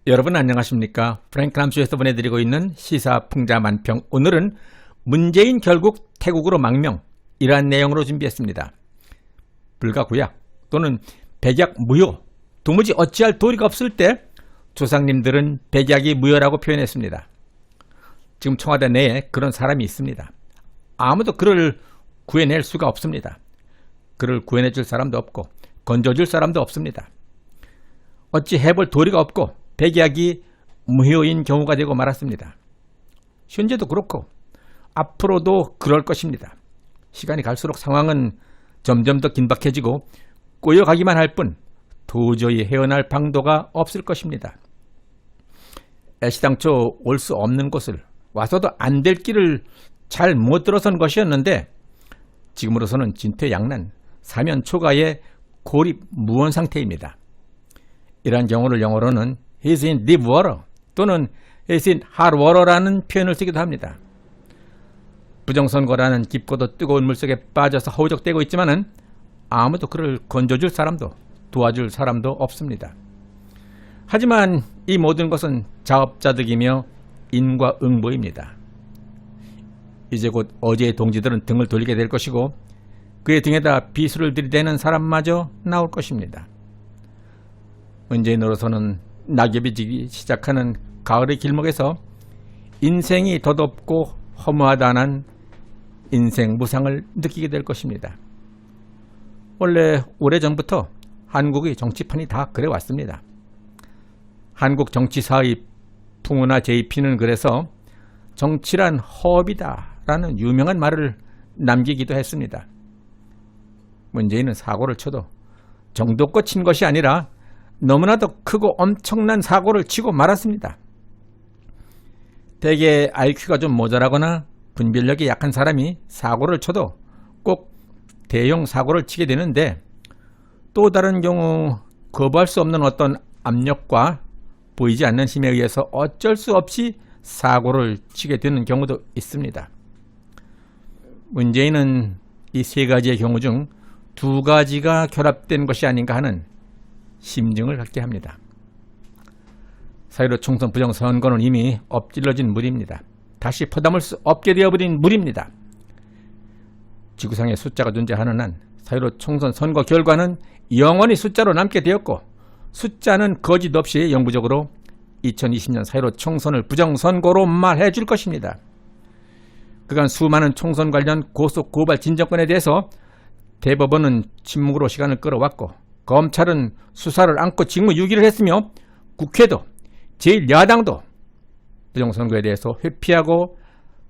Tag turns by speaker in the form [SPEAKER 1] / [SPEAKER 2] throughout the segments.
[SPEAKER 1] 여러분 안녕하십니까? 프랭클 함수에서 보내드리고 있는 시사풍자만평. 오늘은 문재인 결국 태국으로 망명, 이러한 내용으로 준비했습니다. 불가구약 또는 백약 무효, 도무지 어찌할 도리가 없을 때 조상님들은 백약이 무효라고 표현했습니다. 지금 청와대 내에 그런 사람이 있습니다. 아무도 그를 구해낼 수가 없습니다. 그를 구해내줄 사람도 없고 건져줄 사람도 없습니다. 어찌 해볼 도리가 없고 백약이 무효인 경우가 되고 말았습니다. 현재도 그렇고 앞으로도 그럴 것입니다. 시간이 갈수록 상황은 점점 더 긴박해지고 꼬여가기만 할 뿐 도저히 헤어날 방도가 없을 것입니다. 애시당초 올 수 없는 곳을 와서도 안 될 길을 잘 못 들어선 것이었는데 지금으로서는 진퇴양난, 사면초가의 고립무원 상태입니다. 이러한 경우를 영어로는 He's in deep water 또는 He's in hot water라는 표현을 쓰기도 합니다. 부정선거라는 깊고도 뜨거운 물속에 빠져서 허우적대고 있지만은 아무도 그를 건져줄 사람도 도와줄 사람도 없습니다. 하지만 이 모든 것은 자업자득이며 인과응보입니다. 이제 곧 어제의 동지들은 등을 돌리게 될 것이고 그의 등에다 비수를 들이대는 사람마저 나올 것입니다. 문재인으로서는 낙엽이 지기 시작하는 가을의 길목에서 인생이 덧없고 허무하다는 인생 무상을 느끼게 될 것입니다. 원래 오래전부터 한국의 정치판이 다 그래왔습니다. 한국 정치사의 풍우나 제이피는 그래서 정치란 허업이다 라는 유명한 말을 남기기도 했습니다. 문재인은 사고를 쳐도 정도껏 친 것이 아니라 너무나도 크고 엄청난 사고를 치고 말았습니다. 대개 IQ가 좀 모자라거나 분별력이 약한 사람이 사고를 쳐도 꼭 대형 사고를 치게 되는데 또 다른 경우 거부할 수 없는 어떤 압력과 보이지 않는 힘에 의해서 어쩔 수 없이 사고를 치게 되는 경우도 있습니다. 문재인은 이 세 가지의 경우 중 두 가지가 결합된 것이 아닌가 하는 심증을 갖게 합니다. 4.15 총선 부정선거는 이미 엎질러진 물입니다. 다시 퍼담을 수 없게 되어버린 물입니다. 지구상에 숫자가 존재하는 한 4.15 총선 선거 결과는 영원히 숫자로 남게 되었고 숫자는 거짓 없이 영구적으로 2020년 4.15 총선을 부정선거로 말해 줄 것입니다. 그간 수많은 총선 관련 고소 고발 진정권에 대해서 대법원은 침묵으로 시간을 끌어왔고 검찰은 수사를 안고 직무유기를 했으며 국회도 제1야당도 부정선거에 대해서 회피하고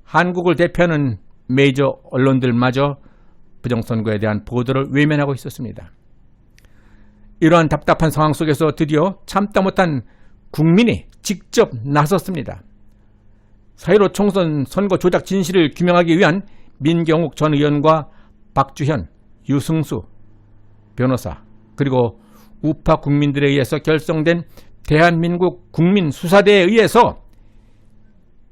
[SPEAKER 1] 한국을 대표하는 메이저 언론들마저 부정선거에 대한 보도를 외면하고 있었습니다. 이러한 답답한 상황 속에서 드디어 참다 못한 국민이 직접 나섰습니다. 4.15 총선 선거 조작 진실을 규명하기 위한 민경욱 전 의원과 박주현, 유승수 변호사 그리고 우파 국민들에 의해서 결성된 대한민국 국민수사대에 의해서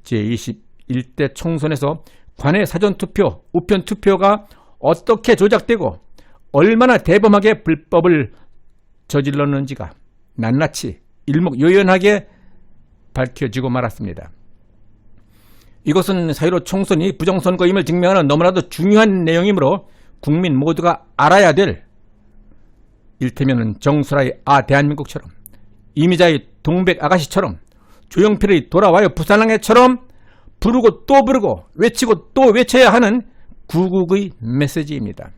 [SPEAKER 1] 제21대 총선에서 관외 사전투표, 우편투표가 어떻게 조작되고 얼마나 대범하게 불법을 저질렀는지가 낱낱이 일목요연하게 밝혀지고 말았습니다. 이것은 4.15 총선이 부정선거임을 증명하는 너무나도 중요한 내용이므로 국민 모두가 알아야 될 일테면은 정수라의 대한민국처럼 이미자의 동백 아가씨처럼 조영필의 돌아와요 부산항해처럼 부르고 또 부르고 외치고 또 외쳐야 하는 구국의 메시지입니다.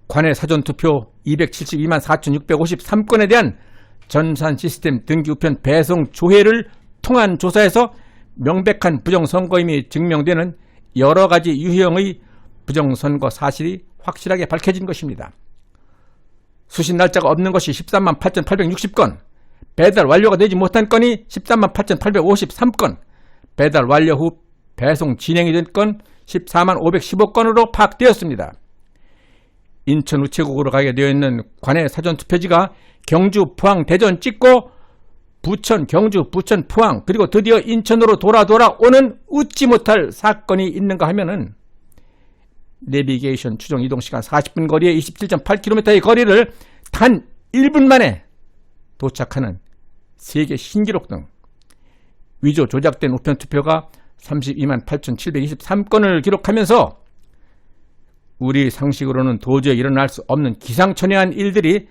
[SPEAKER 1] 관외 사전투표 272만 4,653건에 대한 전산 시스템 등기 우편 배송 조회를 통한 조사에서 명백한 부정선거임이 증명되는 여러 가지 유형의 부정선거 사실이 확실하게 밝혀진 것입니다. 수신 날짜가 없는 것이 13만 8,860건, 배달 완료가 되지 못한 건이 13만 8,853건, 배달 완료 후 배송 진행이 된 건 14만 515건으로 파악되었습니다. 인천 우체국으로 가게 되어 있는 관외 사전투표지가 경주, 포항, 대전 찍고 부천, 경주, 부천, 포항 그리고 드디어 인천으로 돌아오는 웃지 못할 사건이 있는가 하면은 내비게이션 추정 이동시간 40분 거리에 27.8km의 거리를 단 1분 만에 도착하는 세계 신기록 등 위조 조작된 우편 투표가 32만 8,723건을 기록하면서 우리 상식으로는 도저히 일어날 수 없는 기상천외한 일들이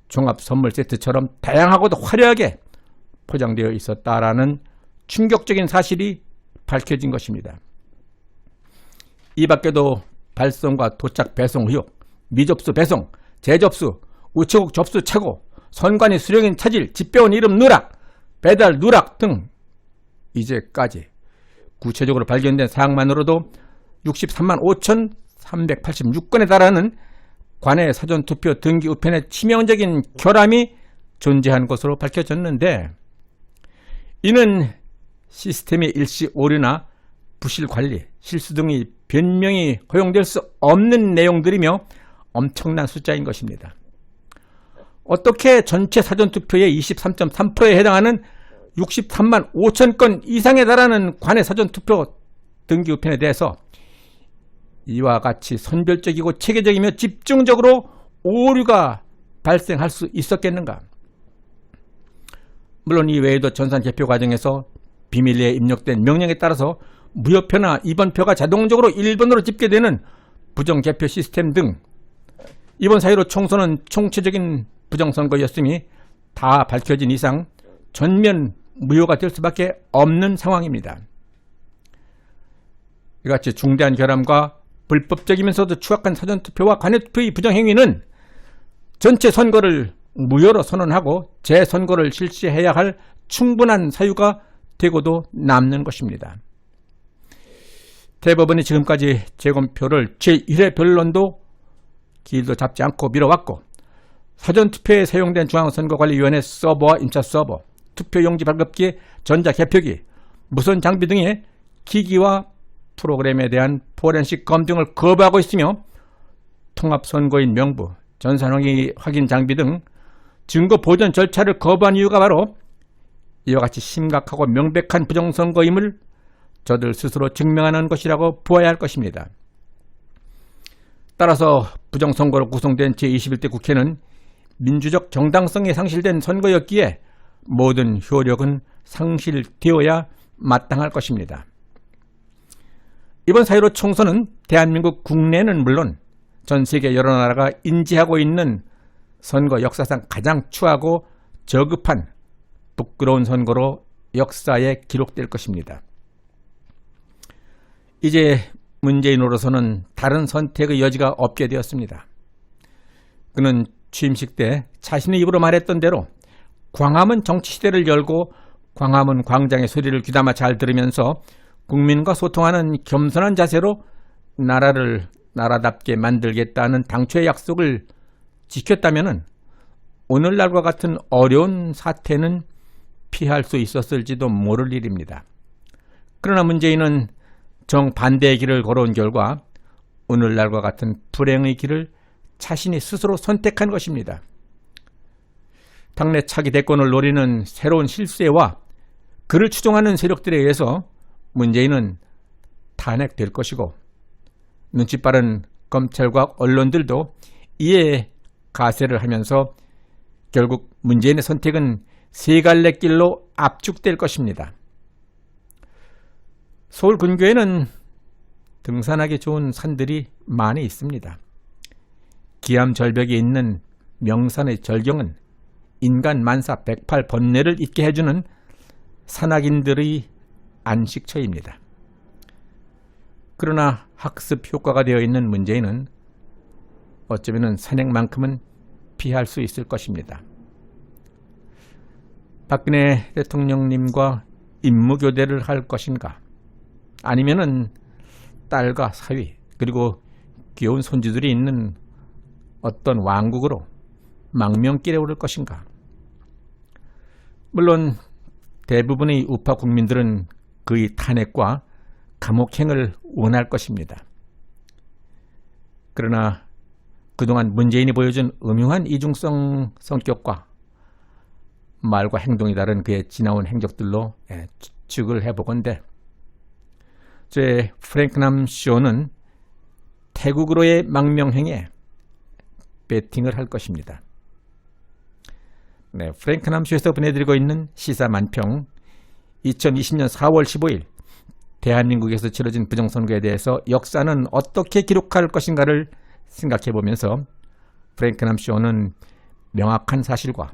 [SPEAKER 1] 종합 선물 세트처럼 다양하고도 화려하게 포장되어 있었다라는 충격적인 사실이 밝혀진 것입니다. 이 밖에도 발송과 도착 배송 의혹, 미접수 배송, 재접수, 우체국 접수 착오, 선관위 수령인 차질, 집배원 이름 누락, 배달 누락 등 이제까지 구체적으로 발견된 사항만으로도 63만 5,386건에 달하는 관내 사전투표 등기 우편의 치명적인 결함이 존재한 것으로 밝혀졌는데, 이는 시스템의 일시 오류나 부실 관리, 실수 등이 변명이 허용될 수 없는 내용들이며 엄청난 숫자인 것입니다. 어떻게 전체 사전투표의 23.3%에 해당하는 63만 5천 건 이상에 달하는 관내 사전투표 등기 우편에 대해서 이와 같이 선별적이고 체계적이며 집중적으로 오류가 발생할 수 있었겠는가? 물론 이 외에도 전산 개표 과정에서 비밀리에 입력된 명령에 따라서 무효표나 입원표가 자동적으로 1번으로 집계되는 부정개표 시스템 등 이번 4.15 총선은 총체적인 부정선거였음이 다 밝혀진 이상 전면 무효가 될 수밖에 없는 상황입니다. 이같이 중대한 결함과 불법적이면서도 추악한 사전투표와 관내투표의 부정행위는 전체 선거를 무효로 선언하고 재선거를 실시해야 할 충분한 사유가 되고도 남는 것입니다. 대법원이 지금까지 재검표를 제1회 변론도 길도 잡지 않고 미뤄왔고, 사전투표에 사용된 중앙선거관리위원회 서버와 임차 서버, 투표용지 발급기, 전자개표기, 무선 장비 등의 기기와 프로그램에 대한 포렌식 검증을 거부하고 있으며, 통합선거인 명부, 전산확인 장비 등 증거 보존 절차를 거부한 이유가 바로 이와 같이 심각하고 명백한 부정선거임을 저들 스스로 증명하는 것이라고 보아야 할 것입니다. 따라서 부정선거로 구성된 제21대 국회는 민주적 정당성이 상실된 선거였기에 모든 효력은 상실되어야 마땅할 것입니다. 이번 4.15 총선은 대한민국 국내는 물론 전 세계 여러 나라가 인지하고 있는 선거 역사상 가장 추하고 저급한 부끄러운 선거로 역사에 기록될 것입니다. 이제 문재인으로서는 다른 선택의 여지가 없게 되었습니다. 그는 취임식 때 자신의 입으로 말했던 대로 광화문 정치시대를 열고 광화문 광장의 소리를 귀담아 잘 들으면서 국민과 소통하는 겸손한 자세로 나라를 나라답게 만들겠다는 당초의 약속을 지켰다면 오늘날과 같은 어려운 사태는 피할 수 있었을지도 모를 일입니다. 그러나 문재인은 정반대의 길을 걸어온 결과 오늘날과 같은 불행의 길을 자신이 스스로 선택한 것입니다. 당내 차기 대권을 노리는 새로운 실세와 그를 추종하는 세력들에 의해서 문재인은 탄핵될 것이고, 눈치 빠른 검찰과 언론들도 이에 가세를 하면서 결국 문재인의 선택은 세 갈래 길로 압축될 것입니다. 서울 근교에는 등산하기 좋은 산들이 많이 있습니다. 기암절벽에 있는 명산의 절경은 인간 만사 108 번뇌를 잊게 해주는 산악인들의 안식처입니다. 그러나 학습 효과가 되어 있는 문재인은 어쩌면 산행만큼은 피할 수 있을 것입니다. 박근혜 대통령님과 임무교대를 할 것인가, 아니면은 딸과 사위 그리고 귀여운 손주들이 있는 어떤 왕국으로 망명길에 오를 것인가. 물론 대부분의 우파 국민들은 그의 탄핵과 감옥행을 원할 것입니다. 그러나 그동안 문재인이 보여준 음흉한 이중성 성격과 말과 행동이 다른 그의 지나온 행적들로 추측을 해보건대 제 프랭크남 쇼는 태국으로의 망명행에 배팅을 할 것입니다. 네, 프랭크남쇼에서 보내드리고 있는 시사 만평 2020년 4월 15일 대한민국에서 치러진 부정선거에 대해서 역사는 어떻게 기록할 것인가를 생각해보면서 프랭크남쇼는 명확한 사실과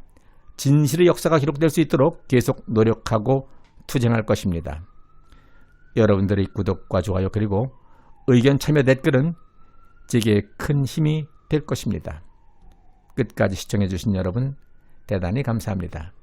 [SPEAKER 1] 진실의 역사가 기록될 수 있도록 계속 노력하고 투쟁할 것입니다. 여러분들의 구독과 좋아요 그리고 의견 참여 댓글은 제게 큰 힘이 될 것입니다. 끝까지 시청해주신 여러분 대단히 감사합니다.